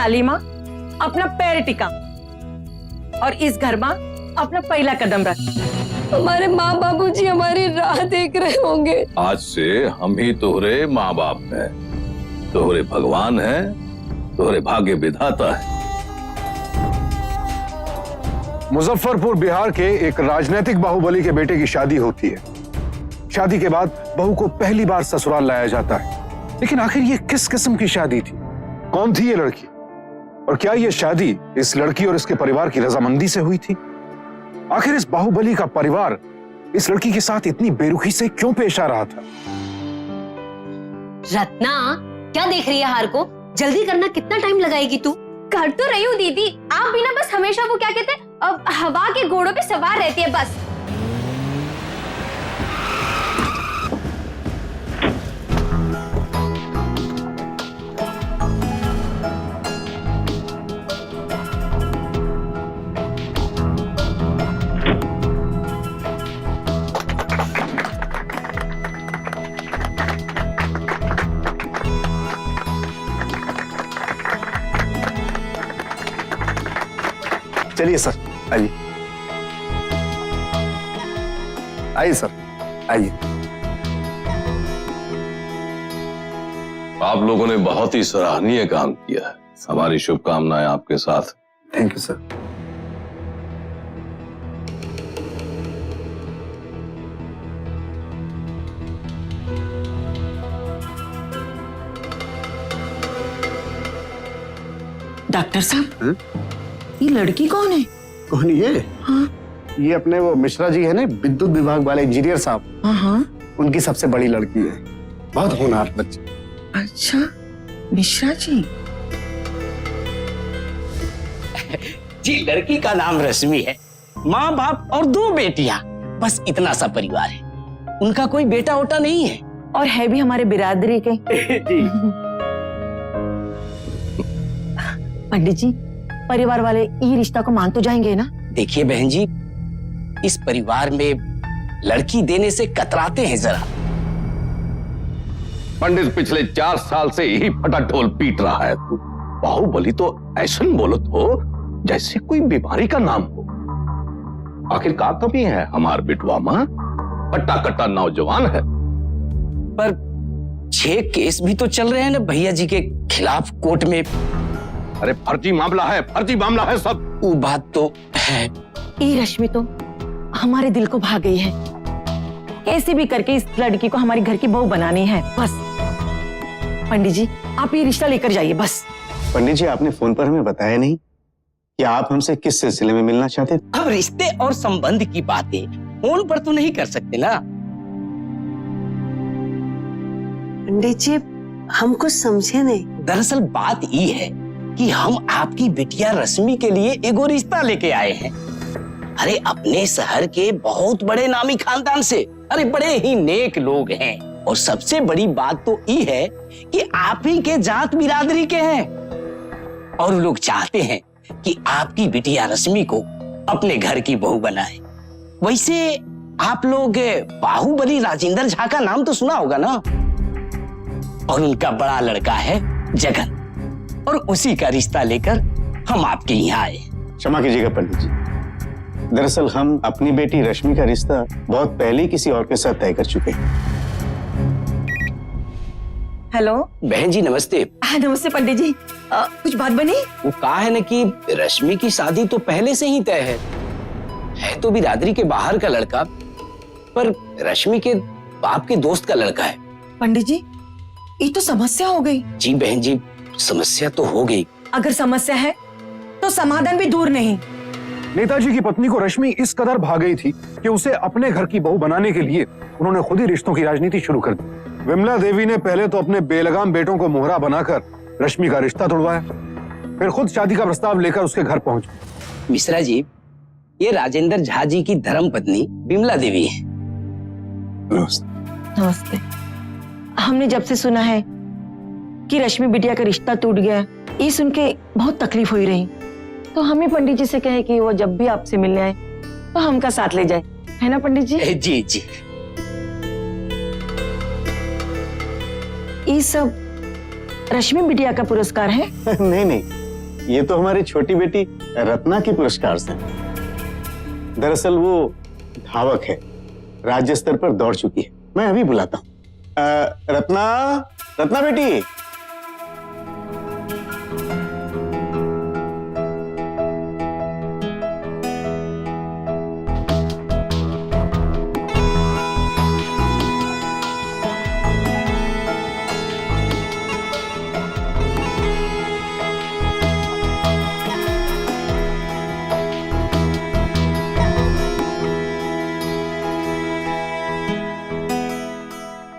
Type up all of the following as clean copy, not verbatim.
साली माँ अपना पैर टिका और इस घर में अपना पहला कदम रख। हमारे माँ बाबूजी हमारी राह देख रहे होंगे। आज से हम ही तोहरे माँ बाप हैं, तोहरे भगवान हैं, तोहरे भाग्य विधाता है। मुजफ्फरपुर बिहार के एक राजनीतिक बाहुबली के बेटे की शादी होती है। शादी के बाद बहू को पहली बार ससुराल लाया जाता है। लेकिन आखिर ये किस किस्म की शादी थी? कौन थी ये लड़की? और क्या ये शादी इस लड़की और इसके परिवार की रजामंदी से हुई थी? आखिर इस बाहुबली का परिवार इस लड़की के साथ इतनी बेरुखी से क्यों पेश आ रहा था? रत्ना, क्या देख रही है हार को? जल्दी करना, कितना टाइम लगाएगी तू? कर तो रही हूँ दीदी, आप भी ना बस हमेशा वो क्या कहते हैं, हवा के घोड़ों पे सवार रहती है बस। चलिए सर, आइए आइए सर, आइए। आप लोगों ने बहुत ही सराहनीय काम किया है। हमारी शुभकामनाएं आपके साथ। Thank you sir. डॉक्टर साहब, ये लड़की कौन है? कौन ये? हाँ? ये अपने वो मिश्रा जी है ना, विद्युत विभाग वाले इंजीनियर साहब, हाँ, उनकी सबसे बड़ी लड़की है। बहुत होनहार बच्ची। अच्छा, मिश्रा जी। जी, लड़की का नाम रश्मि है। माँ बाप और 2 बेटियां, बस इतना सा परिवार है। उनका कोई बेटा वोटा नहीं है। और है भी हमारे बिरादरी के। जी। पंडित जी, परिवार वाले ये रिश्ता को मान तो जाएंगे ना? देखिए बहन जी, इस परिवार में लड़की देने से कतराते हैं जरा। पंडित पिछले 4 साल से यही फटा ढोल पीट रहा है। तू बाहुबली तो ऐसा बोलत हो जैसे कोई बीमारी का नाम हो। आखिर का कमी है हमार बिटवा मां? कट्टा कट्टा नौजवान है। पर 6 केस भी तो चल रहे हैं ना भैया जी के खिलाफ कोर्ट में। अरे फर्जी मामला है, फर्जी मामला है सब। वो बात तो है। ये रश्मि तो हमारे दिल को भा गई है। कैसे भी करके इस लड़की को हमारे घर की बहू बनानी है बस। पंडित जी, आप ये रिश्ता लेकर जाइए बस। पंडित जी, आपने फोन पर हमें बताया नहीं कि आप हमसे किस सिलसिले में मिलना चाहते थे? अब रिश्ते और संबंध की बातें फोन पर तो नहीं कर सकते ना। पंडित जी, हम कुछ समझे नहीं। दरअसल बात ये है कि हम आपकी बिटिया रश्मि के लिए एगो रिश्ता लेके आए हैं। अरे अपने शहर के बहुत बड़े नामी खानदान से, अरे बड़े ही नेक लोग हैं। और सबसे बड़ी बात तो ये है कि आप ही के जात बिरादरी के हैं। और लोग चाहते हैं कि आपकी बिटिया रश्मि को अपने घर की बहू बनाए। वैसे आप लोग बाहुबली राजेंद्र झा का नाम तो सुना होगा ना? और उनका बड़ा लड़का है जगन, और उसी का रिश्ता लेकर हम आपके यहाँ आए। क्षमा कीजिएगा पंडित जी, दरअसल हम अपनी बेटी रश्मि का रिश्ता बहुत पहले ही किसी और के साथ तय कर चुके हैं। हेलो बहन जी, नमस्ते। नमस्ते पंडित जी, कुछ बात बनी? वो कहा है ना कि रश्मि की शादी तो पहले से ही तय है तो बिरादरी के बाहर का लड़का, पर रश्मि के बाप के दोस्त का लड़का है। पंडित जी, ये तो समस्या हो गई। जी बहन जी, समस्या तो हो गई। अगर समस्या है तो समाधान भी दूर नहीं। नेताजी की पत्नी को रश्मि इस कदर भा गई थी कि उसे अपने घर की बहू बनाने के लिए उन्होंने खुद ही रिश्तों की राजनीति शुरू कर दी। विमला देवी ने पहले तो अपने बेलगाम बेटों को मोहरा बनाकर रश्मि का रिश्ता तोड़वाया, फिर खुद शादी का प्रस्ताव लेकर उसके घर पहुंच। मिश्रा जी, ये राजेंद्र झा जी की धर्म पत्नी विमला देवी है। नमस्ते। हमने जब से सुना है कि रश्मि बिटिया का रिश्ता टूट गया, ये सुन के बहुत तकलीफ हुई रही। तो हमें पंडित जी से कहे कि वो जब भी आपसे मिलने आए तो हमका साथ ले जाए, है ना पंडित जी? जी जी। ये सब रश्मि बिटिया का पुरस्कार है? नहीं नहीं, ये तो हमारी छोटी बेटी रत्ना के पुरस्कार से। दरअसल वो धावक है, राज्य स्तर पर दौड़ चुकी है। मैं अभी बुलाता हूँ। रत्ना, रत्ना बेटी।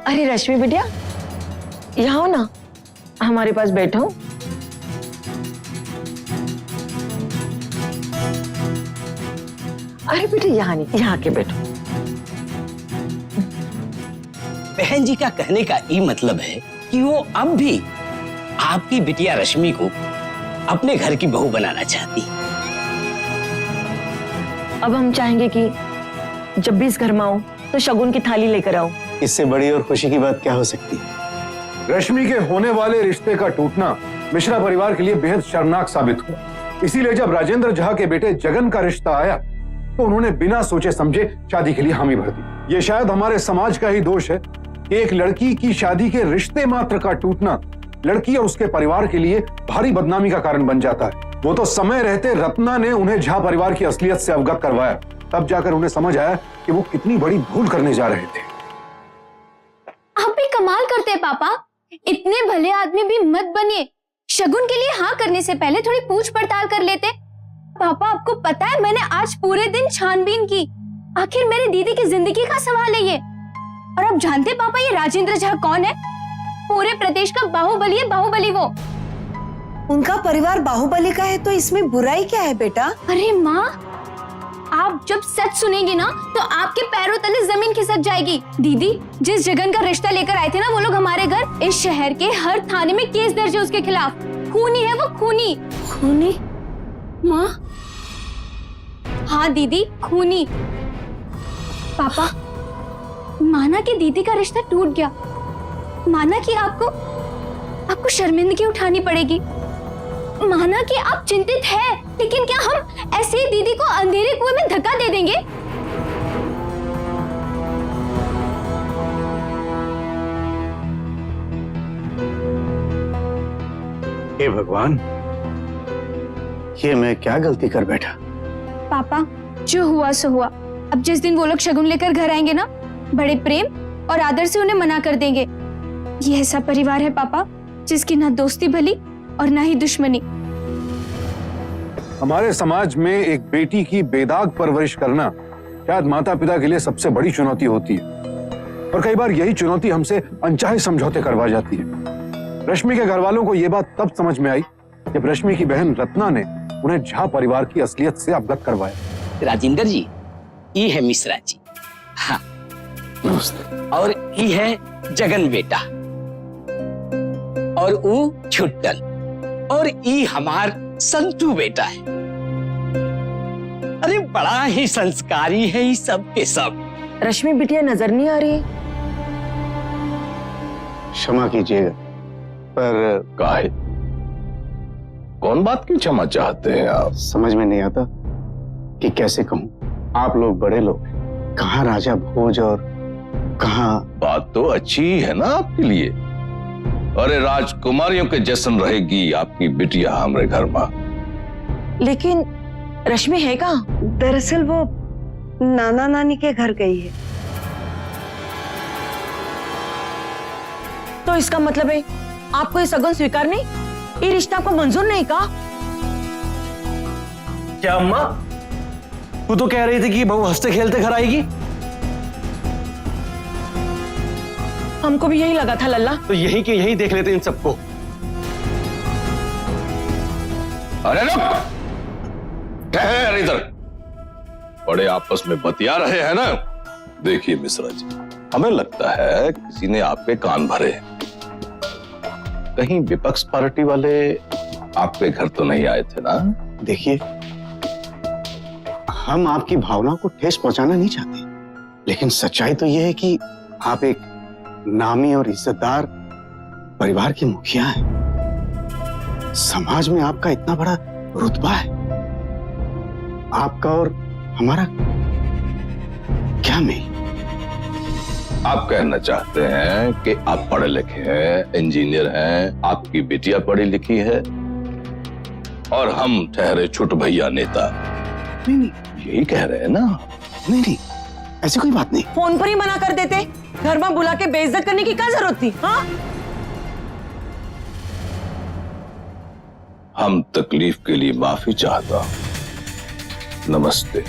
अरे रश्मि बिटिया, यहाँ हो ना, हमारे पास बैठो। अरे बेटे यहाँ नहीं, यहाँ के बैठो। बहन जी का कहने का ये मतलब है कि वो अब भी आपकी बिटिया रश्मि को अपने घर की बहू बनाना चाहती है। अब हम चाहेंगे कि जब भी इस घर में आओ तो शगुन की थाली लेकर आओ। इससे बड़ी और खुशी की बात क्या हो सकती है। रश्मि के होने वाले रिश्ते का टूटना मिश्रा परिवार के लिए बेहद शर्मनाक साबित हुआ। इसीलिए जब राजेंद्र झा के बेटे जगन का रिश्ता आया तो उन्होंने बिना सोचे समझे शादी के लिए हामी भर दी। ये शायद हमारे समाज का ही दोष है कि एक लड़की की शादी के रिश्ते मात्र का टूटना लड़की और उसके परिवार के लिए भारी बदनामी का कारण बन जाता है। वो तो समय रहते रत्ना ने उन्हें झा परिवार की असलियत से अवगत करवाया, तब जाकर उन्हें समझ आया कि वो कितनी बड़ी भूल करने जा रहे थे। आप भी कमाल करते हैं पापा, इतने भले आदमी भी मत बनिए। शगुन के लिए हाँ करने से पहले थोड़ी पूछ पड़ताल कर लेते। पापा आपको पता है मैंने आज पूरे दिन छानबीन की, आखिर मेरी दीदी की जिंदगी का सवाल है ये। और आप जानते पापा ये राजेंद्र झा कौन है? पूरे प्रदेश का बाहुबली है, बाहुबली वो। उनका परिवार बाहुबली का है तो इसमें बुराई क्या है बेटा? अरे माँ, आप जब सच सुनेंगी ना तो आपके पैरों तले जमीन खिसक जाएगी। दीदी जिस जगन का रिश्ता लेकर आए थे ना वो लोग हमारे घर, इस शहर के हर थाने में केस दर्ज है उसके खिलाफ। खूनी है वो, खूनी। खूनी? माँ, हाँ दीदी, खूनी। पापा, माना कि दीदी का रिश्ता टूट गया, माना कि आपको शर्मिंदगी उठानी पड़ेगी, माना कि आप चिंतित हैं, लेकिन क्या हम ऐसे ही दीदी को अंधेरे कुएं में धक्का दे देंगे? हे भगवान, ये मैं क्या गलती कर बैठा। पापा, जो हुआ सो हुआ। अब जिस दिन वो लोग शगुन लेकर घर आएंगे ना, बड़े प्रेम और आदर से उन्हें मना कर देंगे। ये ऐसा परिवार है पापा जिसकी ना दोस्ती भली और ना ही दुश्मनी। हमारे समाज में एक बेटी की बेदाग परवरिश करना शायद माता पिता के लिए सबसे बड़ी चुनौती होती है, और कई बार यही चुनौती हमसे अनचाहे समझौते करवा जाती है। रश्मि के घर वालों को यह बात तब समझ में आई जब रश्मि की बहन रत्ना ने उन्हें झा परिवार की असलियत से अवगत करवाया। राजेंद्र जी, ये है मिश्रा जी। हाँ, और ये है जगन बेटा, और वो छुट्टन, और ये हमार संतू बेटा है। अरे बड़ा ही संस्कारी है ये सब के सब। रश्मि बिटिया नजर नहीं आ रही। क्षमा कीजिएगा, पर काहे? कौन बात की क्षमा चाहते हैं आप? समझ में नहीं आता कि कैसे कहूं। आप लोग बड़े लोग हैं, कहाँ राजा भोज और कहाँ। बात तो अच्छी ही है ना आपके लिए। अरे राजकुमारियों के जैसन रहेगी आपकी बिटिया हमारे घर में। लेकिन रश्मि है कहाँ? दरअसल वो नाना नानी के घर गई है। तो इसका मतलब है आपको ये सगुन स्वीकार नहीं, ये रिश्ता आपको मंजूर नहीं का? क्या अम्मा, तू तो कह रही थी कि बहू हंसते खेलते घर आएगी। हमको भी यही लगा था लल्ला। तो यही के यही देख लेते इन सबको। अरे रुक, ठहर इधर। बड़े आपस में बतिया रहे हैं ना। देखिए मिश्रा जी, हमें लगता है किसी ने आपके कान भरे हैं। कहीं विपक्ष पार्टी वाले आपके घर तो नहीं आए थे ना? देखिए, हम आपकी भावना को ठेस पहुंचाना नहीं चाहते, लेकिन सच्चाई तो यह है कि आप एक नामी और इज्जतदार परिवार की मुखिया हैं। समाज में आपका इतना बड़ा रुतबा है, आपका और हमारा क्या मेल? आप कहना चाहते हैं कि आप पढ़े लिखे हैं, इंजीनियर हैं, आपकी बिटिया पढ़ी लिखी है और हम ठहरे छुट भैया नेता। नहीं नहीं यही कह रहे हैं ना? नहीं नहीं, ऐसी कोई बात नहीं। फोन पर ही मना कर देते, घर में बुला के बेइज्जत करने की क्या जरूरत थी? हाँ, हम तकलीफ के लिए माफी चाहता हूं। नमस्ते।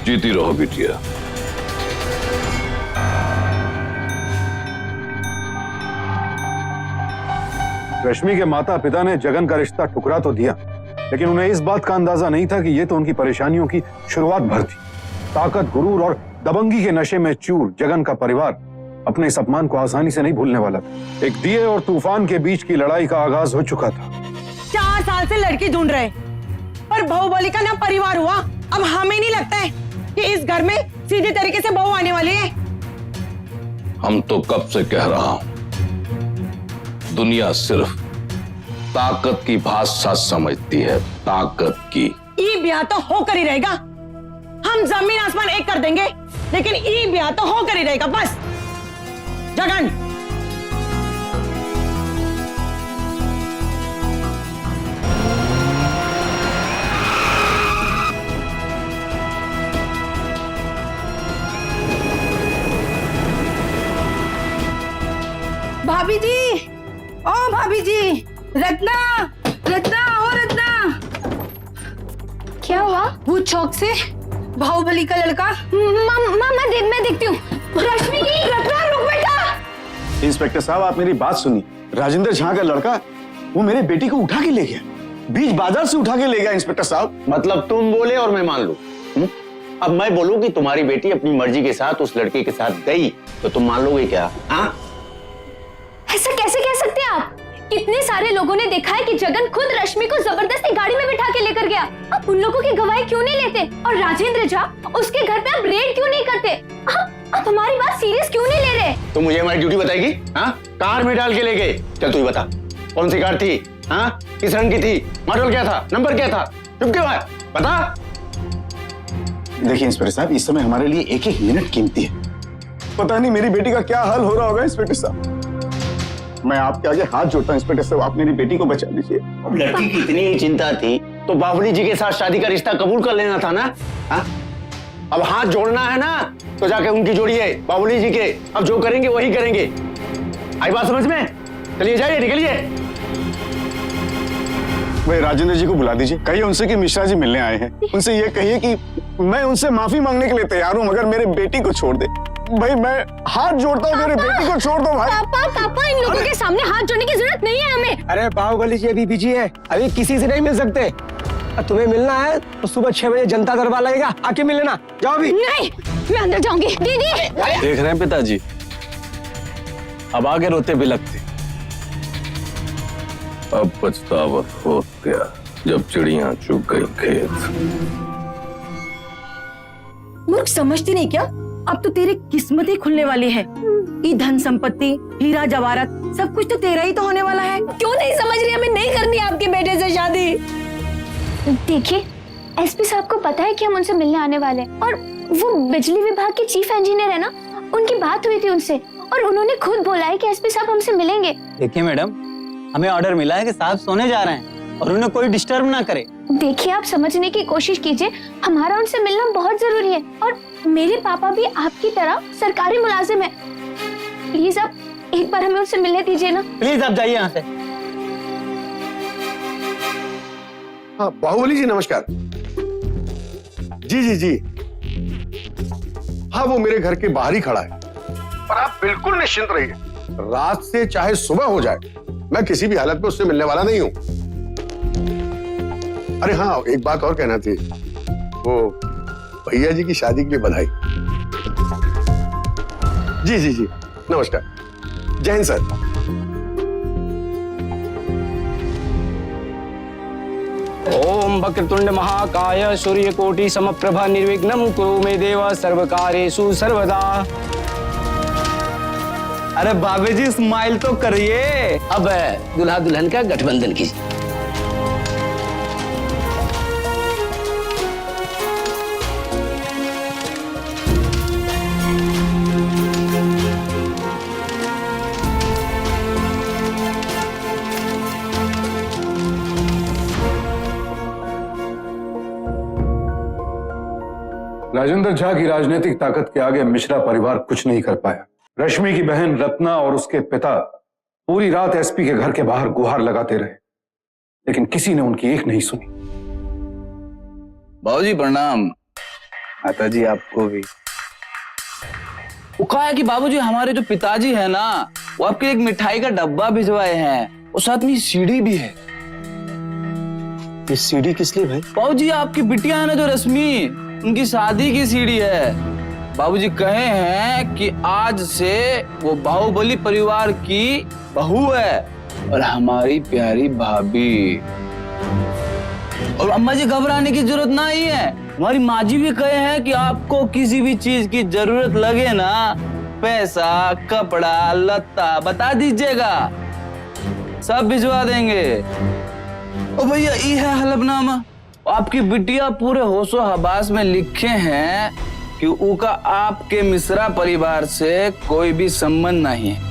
जीती रहो बिटिया। रश्मि के माता पिता ने जगन का रिश्ता ठुकरा तो दिया, लेकिन उन्हें इस बात का अंदाजा नहीं था कि ये तो उनकी परेशानियों की शुरुआत भर थी। ताकत, गुरूर और दबंगी के नशे में चूर जगन का परिवार अपने इस अपमान को आसानी से नहीं भूलने वाला था। एक दिए और तूफान के बीच की लड़ाई का आगाज हो चुका था। 4 साल से लड़की ढूंढ रहे, पर बाहुबली का ना परिवार हुआ। अब हमें नहीं लगता है कि इस घर में सीधे तरीके से बहू आने वाली है। हम तो कब से कह रहा हूं, दुनिया सिर्फ ताकत की भाषा समझती है, ताकत की। ई ब्याह तो होकर ही रहेगा। हम जमीन आसमान एक कर देंगे, लेकिन ई ब्याह तो होकर ही रहेगा बस। जगन, भाभी जी, ओ भाभी जी, रत्ना, रत्ना, ओ रत्ना। क्या हुआ? वो चौक से बाहुबली का लड़का। मैं देखती हूँ। रश्मि की, रत्ना रुक बेटा। इंस्पेक्टर साहब, आप मेरी बात सुनिए। राजेंद्र झा का लड़का वो मेरे बेटी को उठा के ले गया, बीच बाजार से उठा के ले गया इंस्पेक्टर साहब। मतलब तुम बोले और मैं मान लूं? अब मैं बोलूं कि तुम्हारी बेटी अपनी मर्जी के साथ उस लड़के के साथ गई तो तुम मान लोगे क्या? हाँ, ऐसा कैसे कह सकते हैं आप? कितने सारे लोगों ने देखा है कि जगन खुद रश्मि को जबरदस्ती गाड़ी में बिठा के लेकर गया। आप उन लोगों की गवाही क्यों नहीं लेते? और राजेंद्र झा, उसके घर पे आप रेड क्यों नहीं करते? आप हमारी बात सीरियस क्यों नहीं ले रहे? तुम मुझे हमारी ड्यूटी बताएगी? हाँ, कार में डाल के ले गए। चल तू ही बता, कौन सी कार थी? हाँ, किस रंग की थी? मॉडल क्या था? नंबर क्या था? चुप क्यों है? बता। देखिए इंस्पेक्टर साहब, इस समय हमारे लिए एक एक मिनट कीमती है। पता नहीं मेरी बेटी का क्या हाल हो रहा होगा इंस्पेक्टर साहब। मैं आपके आगे हाथ जोड़ता हूं इंस्पेक्टर साहब, आप मेरी बेटी को बचा लीजिए। अब लड़की की इतनी ही चिंता थी तो बाहुबली जी के साथ शादी का रिश्ता कबूल कर लेना था ना? हाँ? अब हाथ जोड़ना है ना तो जाके उनकी जोड़िए, बाहुबली जी के। अब जो करेंगे वही करेंगे। आई बात समझ में? चलिए जाइए, निकलिए। भाई राजेंद्र जी को बुला दीजिए, कहिए उनसे कि मिश्रा जी मिलने आए हैं। उनसे ये कहिए कि मैं उनसे माफी मांगने के लिए तैयार हूं, मगर मेरे बेटी को छोड़ दे। भाई मैं हाथ जोड़ता हूँ, मेरे बेटी को छोड़ दो भाई। पापा, इन लोगों के सामने हाथ जोड़ने की जरूरत नहीं है हमें। अरे बाहुबली जी अभी बिजी है, अभी किसी से नहीं मिल सकते। और तुम्हें मिलना है तो सुबह 6 बजे जनता दरबार लगेगा, आके मिल लेना। जाओ अभी। नहीं, मैं अंदर जाऊंगी। दीदी, देख रहे हैं पिताजी, अब आगे रोते बिलखते। अब पछतावा हो गया जब चिड़ियां चुग गई खेत। मूर्ख समझती नहीं क्या? अब तो तेरी किस्मत ही खुलने वाली है। ये धन संपत्ति, हीरा जवाहरात, सब कुछ तो तेरा ही तो होने वाला है। क्यों नहीं समझ रही? हमें नहीं करनी आपके बेटे से शादी। देखिए, एसपी साहब को पता है कि हम उनसे मिलने आने वाले हैं और वो बिजली विभाग के चीफ इंजीनियर है ना, उनकी बात हुई थी उनसे और उन्होंने खुद बोला है कि एसपी साहब हमसे मिलेंगे। देखिए मैडम, हमें ऑर्डर मिला है कि साहब सोने जा रहे हैं और उन्हें कोई डिस्टर्ब ना करे। देखिए, आप समझने की कोशिश कीजिए, हमारा उनसे मिलना बहुत जरूरी है और मेरे पापा भी आपकी तरह सरकारी मुलाजिम है। प्लीज आप एक बार हमें उनसे मिलने दीजिए ना। प्लीज आप जाइए यहाँ से। हाँ बाहुबली जी नमस्कार। जी जी जी, हाँ वो मेरे घर के बाहर ही खड़ा है, पर आप बिल्कुल निश्चिंत रहिए, रात से चाहे सुबह हो जाए मैं किसी भी हालत में उससे मिलने वाला नहीं हूं। अरे हाँ, एक बात और कहना थी, वो भैया जी की शादी के लिए बधाई। जी जी जी नमस्कार, जय हिंद सर। ओम वक्रतुंड महाकाय सूर्यकोटि समप्रभा निर्विघ्नं कुरु मे देव सर्वकार्येषु सर्वदा। अरे भाभी जी स्माइल तो करिए। अब दुल्हा दुल्हन का गठबंधन कीजिए। राजेंद्र झा की राजनीतिक ताकत के आगे मिश्रा परिवार कुछ नहीं कर पाया। रश्मि की बहन रत्ना और उसके पिता पूरी रात एसपी के घर के बाहर गुहार लगाते रहे, लेकिन किसी ने उनकी एक नहीं सुनी। बाबूजी प्रणाम। माता जी आपको भी। वो कहा है कि बाबूजी हमारे जो पिताजी है ना, वो आपके एक मिठाई का डब्बा भिजवाए हैं और साथ में सीडी भी है। ये सीडी किस लिए भाई? बाबूजी आपकी बिटिया है ना जो रश्मि, उनकी शादी की सीडी है। बाबूजी कहे हैं कि आज से वो बाहुबली परिवार की बहू है और हमारी प्यारी भाभी। और अम्मा जी घबराने की जरूरत नहीं है। हमारी माँ जी भी कहे हैं कि आपको किसी भी चीज की जरूरत लगे ना, पैसा कपड़ा लत्ता बता दीजिएगा, सब भिजवा देंगे। ओ भैया ये है हलफनामा। आपकी बिटिया पूरे होशो हवास में लिखे हैं कि उनका आपके मिश्रा परिवार से कोई भी संबंध नहीं है।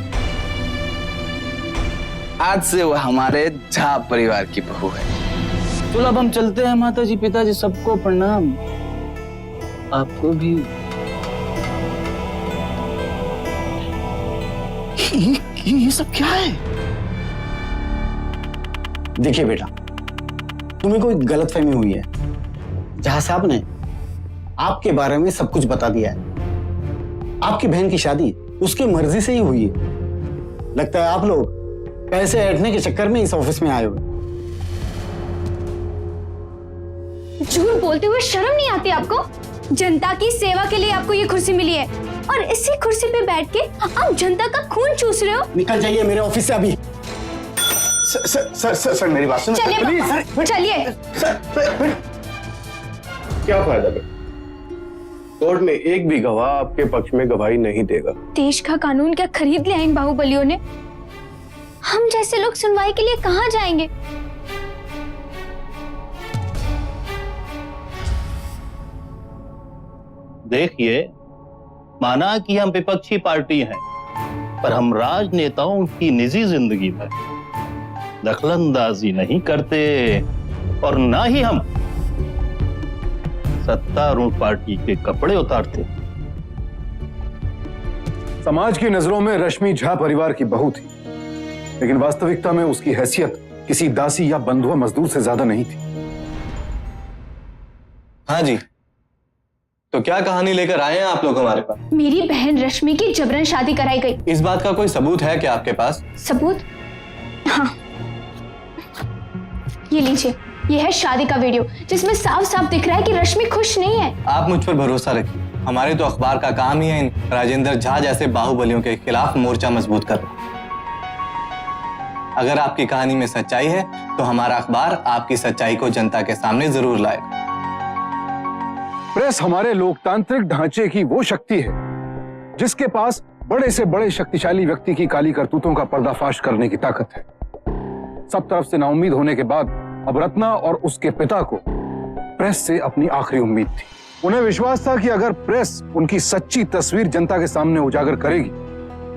आज से वो हमारे झा परिवार की बहू है। चलो अब हम चलते हैं। माता जी पिताजी सबको प्रणाम, आपको भी। ये सब क्या है? देखिए बेटा, तुम्हें कोई गलतफहमी हुई है। जहां साहब ने आपके बारे में सब कुछ बता दिया है। आपकी बहन की शादी उसकी मर्जी से ही हुई है। लगता है आप लोग पैसे ऐंठने के चक्कर में इस ऑफिस में आए हुए। झूठ बोलते हुए शर्म नहीं आती आपको? जनता की सेवा के लिए आपको ये कुर्सी मिली है और इसी कुर्सी पे बैठ के आप जनता का खून चूस रहे हो। निकल जाइए मेरे ऑफिस से अभी। सर मेरी बात सुनो। चलिए प्लीज चलिए। क्या फायदा बेटा, कोर्ट में एक भी गवाह आपके पक्ष में गवाही नहीं देगा। देश का कानून क्या खरीद लिया इन बाहुबलियों ने? हम जैसे लोग सुनवाई के लिए कहां जाएंगे? देखिए, माना कि हम विपक्षी पार्टी हैं, पर हम राजनेताओं की निजी जिंदगी में दखलंदाजी नहीं करते और ना ही हम सत्तारूढ़ पार्टी के कपड़े उतारते। समाज की नजरों में रश्मि झा परिवार की बहू थी, लेकिन वास्तविकता में उसकी हैसियत किसी दासी या बंधुआ मजदूर से ज्यादा नहीं थी। हाँ जी, तो क्या कहानी लेकर आए हैं आप लोग हमारे पास? मेरी बहन रश्मि की जबरन शादी कराई गई। इस बात का कोई सबूत है क्या आपके पास? सबूत? हाँ, ये लीजिए, ये है शादी का वीडियो जिसमें साफ साफ दिख रहा है कि रश्मि खुश नहीं है। आप मुझ पर भरोसा रखिए, हमारे तो अखबार का काम ही है इन राजेंद्र झा जैसे बाहुबलियों के खिलाफ मोर्चा मजबूत करना। अगर आपकी कहानी में सच्चाई है तो हमारा अखबार आपकी सच्चाई को जनता के सामने जरूर लाएगा। प्रेस हमारे लोकतांत्रिक ढांचे की वो शक्ति है जिसके पास बड़े से बड़े शक्तिशाली व्यक्ति की काली करतूतों का पर्दाफाश करने की ताकत है। सब तरफ से नाउम्मीद होने के बाद अब रत्ना और उसके पिता को प्रेस से अपनी आखिरी उम्मीद थी। उन्हें विश्वास था कि अगर प्रेस उनकी सच्ची तस्वीर जनता के सामने उजागर करेगी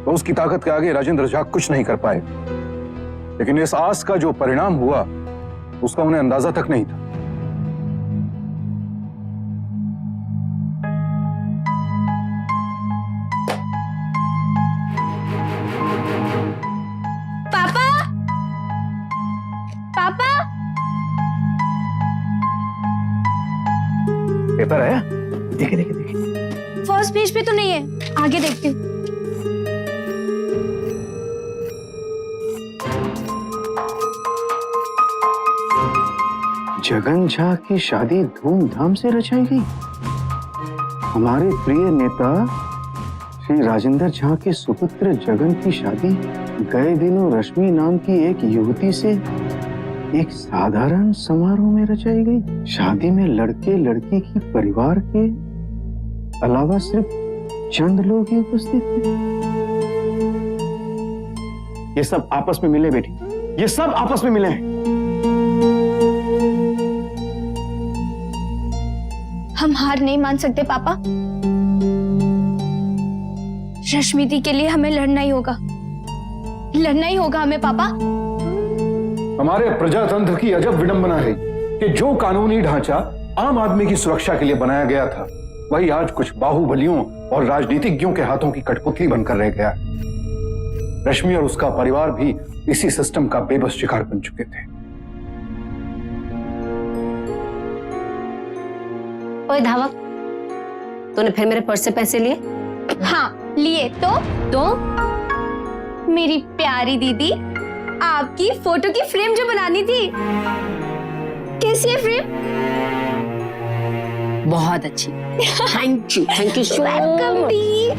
तो उसकी ताकत के आगे राजेंद्र झा कुछ नहीं कर पाएगा। लेकिन इस आस का जो परिणाम हुआ उसका उन्हें अंदाजा तक नहीं था। पापा, पापा, पेपर आया? देखे देखे देखे। फर्स्ट पेज पे तो नहीं है, आगे देखती हूँ। जगन झा की शादी धूमधाम से रचाई गई। हमारे प्रिय नेता श्री राजेंद्र झा के सुपुत्र जगन की शादी गए दिनों रश्मि नाम की एक युवती से एक साधारण समारोह में रचाई गई शादी में लड़के लड़की की परिवार के अलावा सिर्फ चंद लोग ही उपस्थित थे। ये सब आपस में मिले बेटी, ये सब आपस में मिले हैं। हम हार नहीं मान सकते पापा। रश्मि दी के लिए हमें लड़ना ही होगा हमें पापा। हमारे प्रजातंत्र की अजब विडंबना है कि जो कानूनी ढांचा आम आदमी की सुरक्षा के लिए बनाया गया था, वही आज कुछ बाहुबलियों और राजनीतिज्ञों के हाथों की कठपुतली बनकर रह गया है। रश्मि और उसका परिवार भी इसी सिस्टम का बेबस शिकार बन चुके थे। ओए धावक, तूने फिर मेरे पर्स से पैसे लिए? हाँ लिए। तो मेरी प्यारी दीदी, आपकी फोटो की फ्रेम जो बनानी थी, कैसी है फ्रेम? बहुत अच्छी। Thank you so welcome much. दी।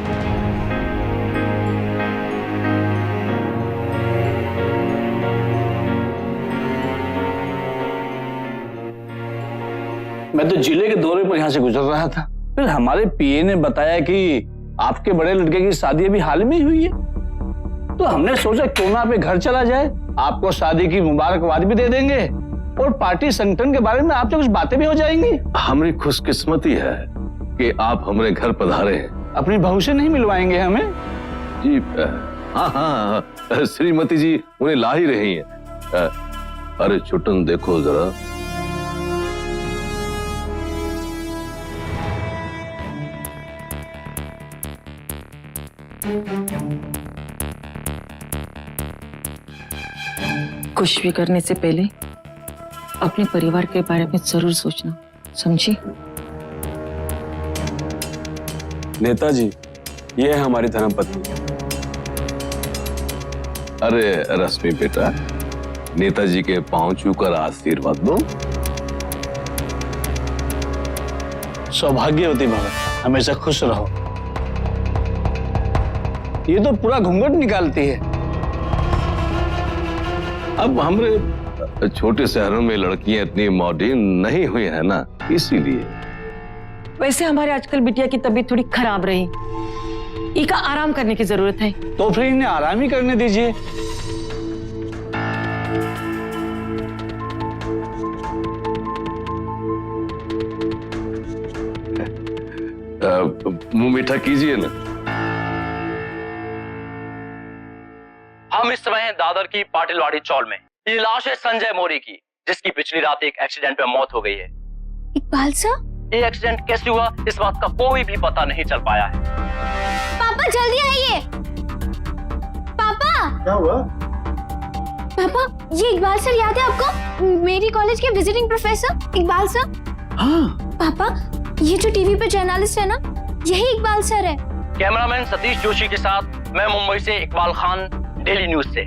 मैं तो जिले के दौरे पर यहाँ से गुजर रहा था, फिर हमारे पीए ने बताया कि आपके बड़े लड़के की शादी अभी हाल में ही हुई है। तो हमने सोचा क्यों ना आपके घर चला जाए, आपको शादी की मुबारकबाद भी दे देंगे और पार्टी संगठन के बारे में आपसे कुछ बातें भी हो जाएंगी। हमारी खुशकिस्मती है कि आप हमारे घर पधारे हैं। अपनी बहू से नहीं मिलवाएंगे हमें? जी हाँ, श्रीमती जी उन्हें ला ही रही हैं। अरे छुटन देखो जरा। कुछ भी करने से पहले अपने परिवार के बारे में जरूर सोचना, समझी? नेताजी, ये है हमारी धर्मपत्नी। अरे रश्मि बेटा, नेताजी के पांव छूकर आशीर्वाद दो। सौभाग्यवती भव, हमेशा खुश रहो। ये तो पूरा घूंघट निकालती है। अब हमारे छोटे शहरों में लड़कियां इतनी मॉडर्न नहीं हुई है ना, इसीलिए। वैसे हमारे आजकल बिटिया की तबीयत थोड़ी खराब रही, इका आराम करने की जरूरत है। तो फिर इन्हें आराम ही करने दीजिए। मुंह मीठा कीजिए ना। हम इस समय हैं दादर की पाटिलवाड़ी चौल में। ये लाश है संजय मोरी की, जिसकी पिछली रात एक एक्सीडेंट में मौत हो गई है। इकबाल सर, ये एक्सीडेंट कैसे हुआ इस बात का कोई भी पता नहीं चल पाया है। पापा जल्दी आइए। पापा, क्या हुआ? पापा ये इकबाल सर याद है आपको? मेरी कॉलेज के विजिटिंग प्रोफेसर इकबाल सर। हाँ। पापा ये जो टीवी पे जर्नलिस्ट है ना, यही इकबाल सर है। कैमरामैन सतीश जोशी के साथ मैं मुंबई से इकबाल खान, डेली न्यूज से।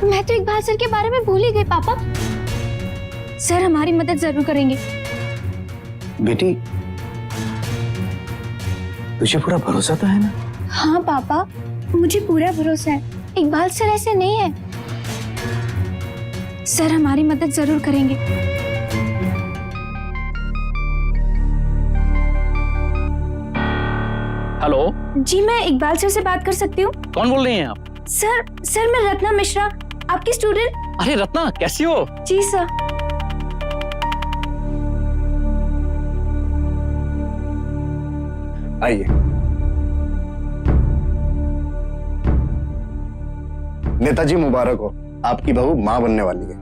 मैं तो इकबाल सर के बारे में भूल ही गई पापा। सर हमारी मदद जरूर करेंगे। बेटी, तुझे पूरा भरोसा तो है ना? हाँ पापा, मुझे पूरा भरोसा है। इकबाल सर ऐसे नहीं है। सर हमारी मदद जरूर करेंगे। हेलो जी, मैं इकबाल सर से बात कर सकती हूँ? कौन बोल रही हैं आप? सर मैं रत्ना मिश्रा, आपकी स्टूडेंट। अरे रत्ना, कैसी हो? जी सर। आइए। नेताजी मुबारक हो, आपकी बहू माँ बनने वाली है।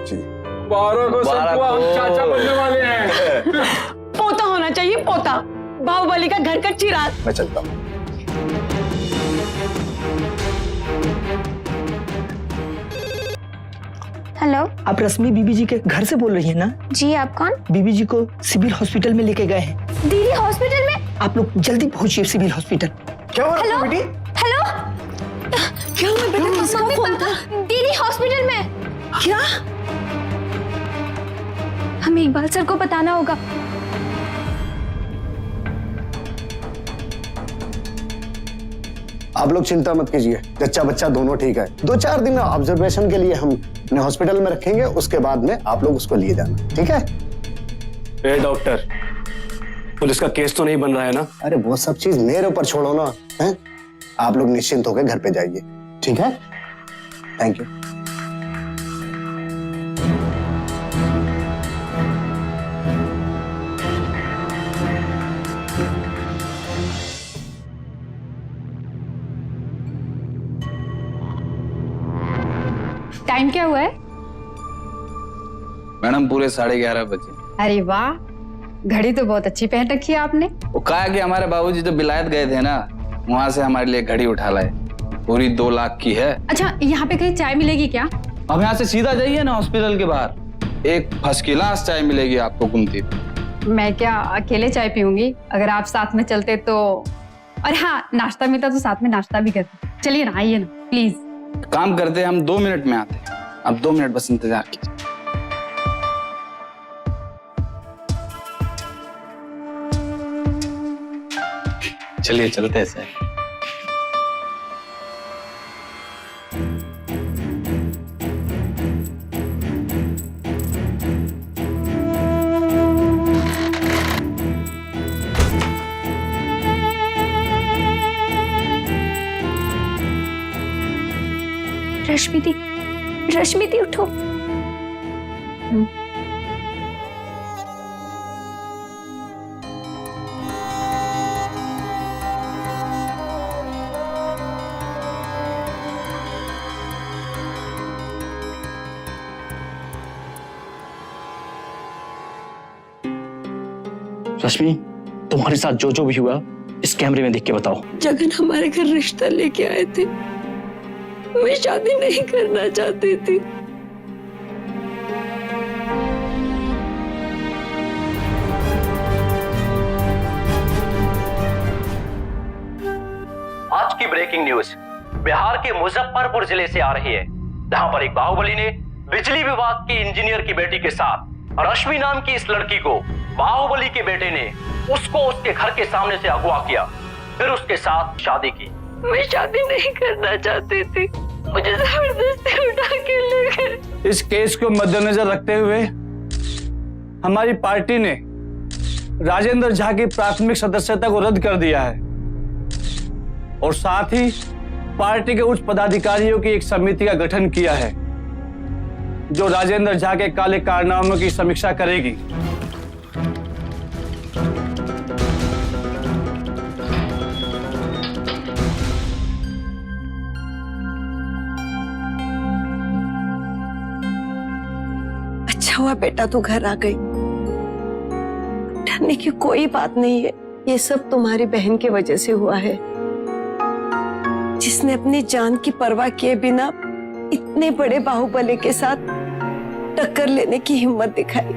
जी मुबारक हो सबको, हम चाचा बनने वाले हैं। पोता होना चाहिए, पोता। बाहुबली का घर का चिराग। मैं चलता हूँ। हेलो, आप रश्मि बीबी जी के घर से बोल रही हैं ना? जी आप कौन? बीबी जी को सिविल हॉस्पिटल में लेके गए हैं। दीदी हॉस्पिटल में? आप लोग जल्दी पहुंचिए सिविल हॉस्पिटल। क्या हुआ हेलो बेटी? हेलो, क्या हुआ बेटा? किसका फोन था? दीदी हॉस्पिटल में। क्या? हमें इकबाल सर को बताना होगा। आप लोग चिंता मत कीजिए, जच्चा बच्चा दोनों ठीक है। 2-4 दिन ऑब्जर्वेशन के लिए हम अपने हॉस्पिटल में रखेंगे, उसके बाद में आप लोग उसको लिए जाना, ठीक है? डॉक्टर, पुलिस का केस तो नहीं बन रहा है ना? अरे वो सब चीज मेरे ऊपर छोड़ो ना, हैं? आप लोग निश्चिंत होकर घर पे जाइए, ठीक है? Thank you. टाइम क्या हुआ है? मैडम पूरे 11:30 बजे। अरे वाह, घड़ी तो बहुत अच्छी पहन रखी है आपने। वो कहा कि हमारे बाबूजी तो बिलायत गए थे ना, वहां से हमारे लिए घड़ी उठा लाए, पूरी 2 लाख की है। अच्छा, यहाँ पे कहीं चाय मिलेगी क्या? अब यहाँ से सीधा जाइए ना हॉस्पिटल के बाहर, एक फर्स्ट क्लास चाय मिलेगी आपको गुमती। मैं क्या अकेले चाय पीऊंगी? अगर आप साथ में चलते तो। और हाँ, नाश्ता मिलता तो साथ में नाश्ता भी करते। चलिए ना, आइए ना प्लीज। काम करते हम 2 मिनट में आते हैं, अब 2 मिनट बस इंतजार कीजिए। चलिए चलते हैं सर। रश्मि दी उठो। रश्मि, तुम्हारे साथ जो भी हुआ इस कैमरे में देख के बताओ। जगन हमारे घर रिश्ता लेके आए थे, मैं शादी नहीं करना चाहती थी। आज की ब्रेकिंग न्यूज बिहार के मुजफ्फरपुर जिले से आ रही है, जहां पर एक बाहुबली ने बिजली विभाग के इंजीनियर की बेटी के साथ रश्मि नाम की इस लड़की को बाहुबली के बेटे ने उसको उसके घर के सामने से अगवा किया, फिर उसके साथ शादी की। मैं शादी नहीं करना चाहती थी, मुझे जबरदस्ती उठा के ले गए। इस केस को मद्देनजर रखते हुए हमारी पार्टी ने राजेंद्र झा की प्राथमिक सदस्यता को रद्द कर दिया है और साथ ही पार्टी के उच्च पदाधिकारियों की एक समिति का गठन किया है जो राजेंद्र झा के काले कारनामों की समीक्षा करेगी। अच्छा हुआ बेटा तू घर आ गई। डरने की कोई बात नहीं है, ये सब तुम्हारी बहन की वजह से हुआ है, जिसने अपनी जान की परवाह किए बिना इतने बड़े बाहुबली के साथ टक्कर लेने की हिम्मत दिखाई।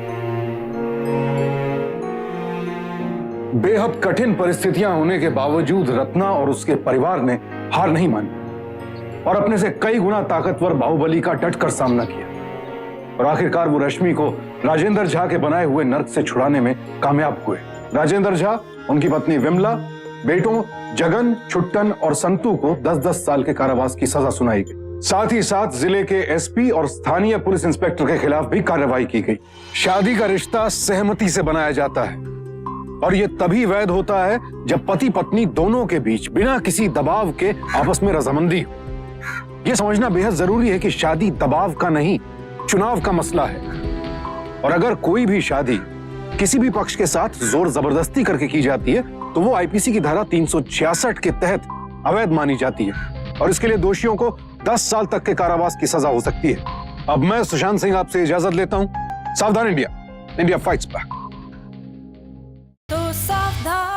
बेहद कठिन परिस्थितियां होने के बावजूद रत्ना और उसके परिवार ने हार नहीं मानी और अपने से कई गुना ताकतवर बाहुबली का डटकर सामना किया और आखिरकार वो रश्मि को राजेंद्र झा के बनाए हुए नर्क से छुड़ाने में कामयाब हुए। राजेंद्र झा, उनकी पत्नी विमला, बेटों जगन, छुट्टन और संतू को 10-10 साल के कारावास की सजा सुनाई गई। साथ ही साथ जिले के एसपी और स्थानीय पुलिस इंस्पेक्टर के खिलाफ भी कार्रवाई की गई। शादी का रिश्ता सहमति से बनाया जाता है और यह तभी वैध होता है जब पति पत्नी दोनों के बीच बिना किसी दबाव के आपस में रजामंदी हो। यह समझना बेहद जरूरी है कि शादी दबाव का नहीं, चुनाव का मसला है और अगर कोई भी शादी किसी भी पक्ष के साथ जोर जबरदस्ती करके की जाती है तो वो आईपीसी की धारा 366 के तहत अवैध मानी जाती है और इसके लिए दोषियों को 10 साल तक के कारावास की सजा हो सकती है। अब मैं सुशांत सिंह आपसे इजाजत लेता हूं। सावधान इंडिया, इंडिया फाइट्स बैक। तो सावधान।